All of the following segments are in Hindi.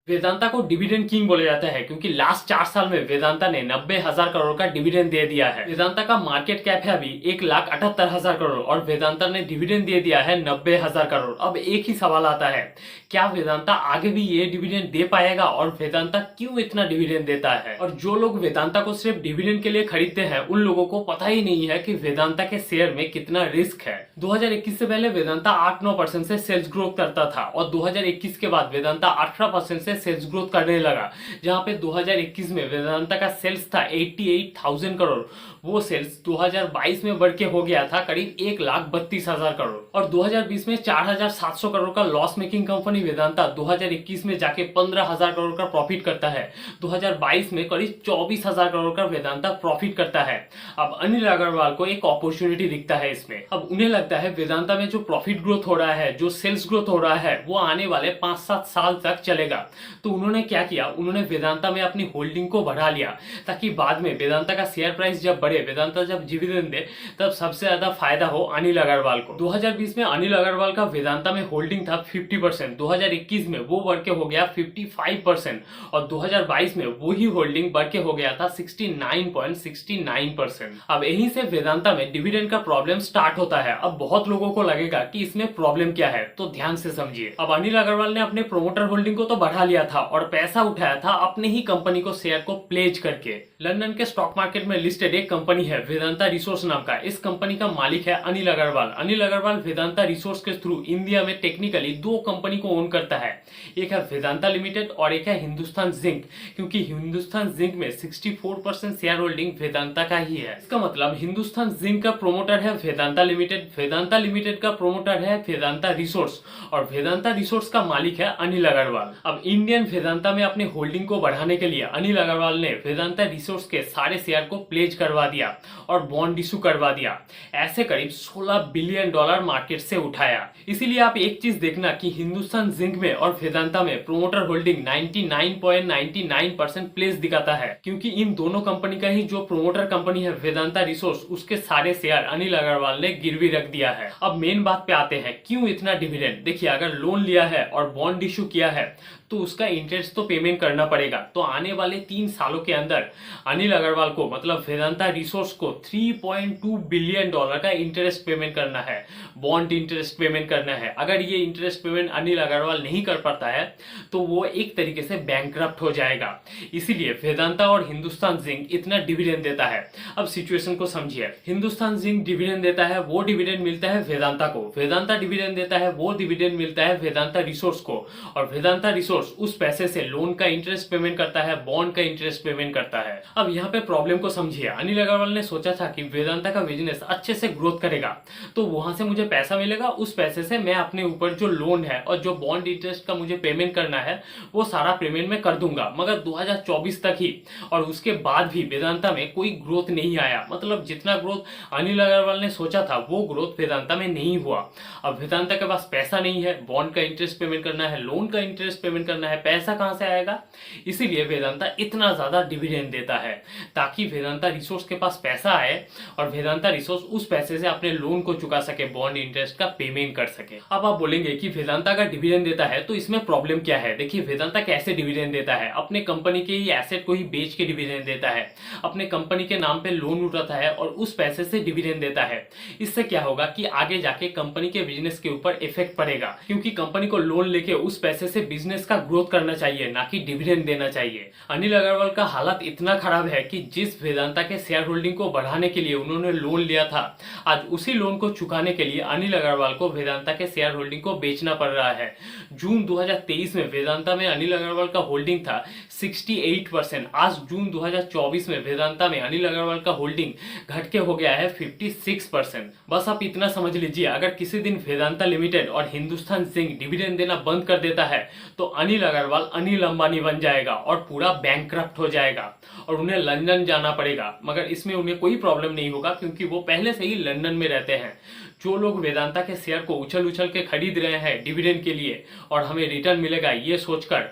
वेदांता को डिविडेंड किंग बोला जाता है क्योंकि लास्ट 4 साल में वेदांता ने 90,000 करोड़ का डिविडेंड दे दिया है। वेदांता का मार्केट कैप है अभी 1,78,000 करोड़ और वेदांता ने डिविडेंड दे दिया है 90,000 करोड़। अब एक ही सवाल आता है, क्या वेदांता आगे भी ये डिविडेंड दे पाएगा और वेदांता क्यों इतना डिविडेंड देता है? और जो लोग वेदांता को सिर्फ डिविडेंड के लिए खरीदते हैं उन लोगों को पता ही नहीं है कि वेदांता के शेयर में कितना रिस्क है। 2021 से पहले वेदांता 8-9% से सेल्स ग्रोथ करता था और 2021 के बाद वेदांता 18% से सेल्स ग्रोथ करने लगा। जहां पे 2021 में वेदांता का सेल्स था 88,000 करोड़, वो सेल्स 2022 में बढ़ के हो गया था करीब 1,32,000 करोड़। और 2020 में 4,700 करोड़ का लॉस मेकिंग कंपनी वेदांता 2021 में जाके 15,000 करोड़ का प्रॉफिट करता है। 2022 में करीब 24,000 करोड़ का वेदांता प्रॉफिट करता है। अब अनिल अग्रवाल को एक अपॉर्चुनिटी दिखता है इसमें। अब उन्हें लगता है वेदांता में जो प्रॉफिट ग्रोथ हो रहा है, जो सेल्स ग्रोथ हो रहा है, वो आने वाले 5-7 साल तक चलेगा। तो उन्होंने क्या किया, उन्होंने वेदांता में अपनी होल्डिंग को बढ़ा लिया ताकि बाद में वेदांता का शेयर प्राइस जब बढ़े, वेदांता जब डिविडेंड दे, तब सबसे ज्यादा फायदा हो अनिल अग्रवाल को। 2020 में अनिल अग्रवाल का वेदांता में होल्डिंग था 50%, 2021 में वो बढ़ के हो गया 55% और 2022 में वही होल्डिंग बढ़ के हो गया था 69.69%। अब यहीं से वेदांता में डिविडेंड का प्रॉब्लम स्टार्ट होता है। अब बहुत लोगों को लगेगा कि इसमें प्रॉब्लम क्या है, तो ध्यान से समझिए। अब अनिल अग्रवाल ने अपने प्रोमोटर होल्डिंग को तो बढ़ा लिया था और पैसा उठाया था अपने ही कंपनी को शेयर को प्लेज करके। लंदन के स्टॉक मार्केट में लिस्टेड एक कंपनी है वेदांता रिसोर्स नाम का। इस कंपनी का मालिक है अनिल अग्रवाल। अनिल अग्रवाल वेदांता रिसोर्स के थ्रू इंडिया में टेक्निकली 2 कंपनी को ओन करता है, एक है वेदांता लिमिटेड और एक है हिंदुस्तान जिंक, क्योंकि हिंदुस्तान जिंक में 64% शेयर होल्डिंग वेदांता का ही है। इसका मतलब हिंदुस्तान जिंक का प्रोमोटर है वेदांता लिमिटेड, वेदांता लिमिटेड का प्रोमोटर है वेदांता रिसोर्स और वेदांता रिसोर्स का मालिक है अनिल अग्रवाल। अब इंडियन वेदांता में अपने होल्डिंग को बढ़ाने के लिए अनिल अग्रवाल ने वेदांता रिसोर्स के सारे शेयर को प्लेज करवा दिया और बॉन्ड इशू करवा दिया। ऐसे करीब $16 बिलियन मार्केट से उठाया। इसीलिए आप एक चीज देखना कि हिंदुस्तान जिंक में और वेदांता में प्रोमोटर होल्डिंग 99.99% प्लेस दिखाता है, क्योंकि इन दोनों कंपनी का ही जो प्रोमोटर कंपनी है वेदांता रिसोर्स, उसके सारे शेयर अनिल अग्रवाल ने गिरवी रख दिया है। अब मेन बात पे आते हैं, क्यों इतना डिविडेंड? देखिए, अगर लोन लिया है और बॉन्ड इशू किया है तो उसका इंटरेस्ट तो पेमेंट करना पड़ेगा। तो आने वाले 3 सालों के अंदर अनिल अग्रवाल को, मतलब वेदांता रिसोर्स को, $3.2 बिलियन का इंटरेस्ट पेमेंट करना है, बॉन्ड इंटरेस्ट पेमेंट करना है। अगर ये इंटरेस्ट पेमेंट अनिल अग्रवाल नहीं कर पाता है तो वो एक तरीके से बैंकक्रप्ट हो जाएगा। इसीलिए वेदांता और हिंदुस्तान जिंक इतना डिविडेंड देता है। अब सिचुएशन को समझिए। हिंदुस्तान जिंक डिविडेंड देता है, वो डिविडेंड मिलता है वेदांता को। वेदांता डिविडेंड देता है, वो डिविडेंड मिलता है वेदांता रिसोर्स को। और वेदांता रिसोर्स उस पैसे से लोन का इंटरेस्ट पेमेंट करता है, बॉन्ड का इंटरेस्ट पेमेंट करता है। अब यहाँ पे प्रॉब्लम को समझिए। अनिल अग्रवाल ने सोचा था कि वेदांता का बिजनेस अच्छे से ग्रोथ करेगा तो वहां से मुझे पैसा मिलेगा, उस पैसे से मैं अपने ऊपर जो लोन है और जो बॉन्ड इंटरेस्ट का मुझे पेमेंट करना है वो सारा पेमेंट मैं कर दूंगा। मगर 2024 तक ही, और उसके बाद भी वेदांता में कोई ग्रोथ नहीं आया। मतलब जितना ग्रोथ अनिल अग्रवाल ने सोचा था वो ग्रोथ वेदांता में नहीं हुआ। अब वेदांता के पास पैसा नहीं है, बॉन्ड का इंटरेस्ट पेमेंट करना है, लोन का इंटरेस्ट पेमेंट करना है, पैसा कहां से आएगा? इसीलिए वेदांता इतना ज्यादा डिविडेंड देता है ताकि वेदांता रिसोर्स के पास पैसा आए और वेदांता रिसोर्स उस पैसे से अपने लोन को चुका सके, बॉन्ड इंटरेस्ट का पेमेंट कर सके। अब आप बोलेंगे कि वेदांता का डिविडेंड देता है तो इसमें प्रॉब्लम क्या है? देखिए, वेदांता कैसे डिविडेंड देता है? अपने कंपनी के ही एसेट को ही बेच के डिविडेंड देता है, अपने कंपनी के नाम पे लोन उठाता है और उस पैसे से डिविडेंड देता है। इससे क्या होगा कि आगे जाके कंपनी के बिजनेस के ऊपर इफेक्ट पड़ेगा, क्योंकि कंपनी को लोन लेके उस पैसे से बिजनेस का ग्रोथ करना चाहिए, ना कि डिविडेंड देना चाहिए। अनिल अग्रवाल का हालत इतना खराब है कि जिस वेदांता के शेयर होल्डिंग को बढ़ाने के लिए उन्होंने लोन लिया था, आज उसी लोन को चुकाने के लिए अनिल अग्रवाल को वेदांता के शेयर होल्डिंग को बेचना पड़ रहा है। जून 2023 में वेदांता में अनिल अग्रवाल का होल्डिंग था 68%। आज जून 2024 में वेदांता में अनिल अग्रवाल का होल्डिंग घट के हो गया है 56%। बस आप इतना समझ लीजिए, अगर किसी दिन वेदांता लिमिटेड और हिंदुस्तान जिंक डिविडेंड देना बंद कर देता है तो अनिल अग्रवाल अनिल अंबानी बन जाएगा और पूरा बैंकक्रप्ट हो जाएगा और उन्हें लंदन जाना पड़ेगा। मगर इसमें उन्हें कोई प्रॉब्लम नहीं होगा क्योंकि वो पहले से ही लंदन में रहते हैं। जो लोग वेदांता के शेयर को उछल उछल के खरीद रहे हैं डिविडेंड के लिए और हमें रिटर्न मिलेगा ये सोचकर,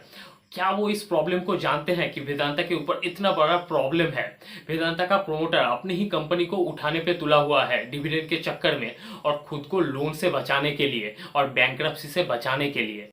क्या वो इस प्रॉब्लम को जानते हैं कि वेदांता के ऊपर इतना बड़ा प्रॉब्लम है? वेदांता का प्रोमोटर अपनी ही कंपनी को उठाने पे तुला हुआ है डिविडेंड के चक्कर में और खुद को लोन से बचाने के लिए और बैंकरप्सी से बचाने के लिए।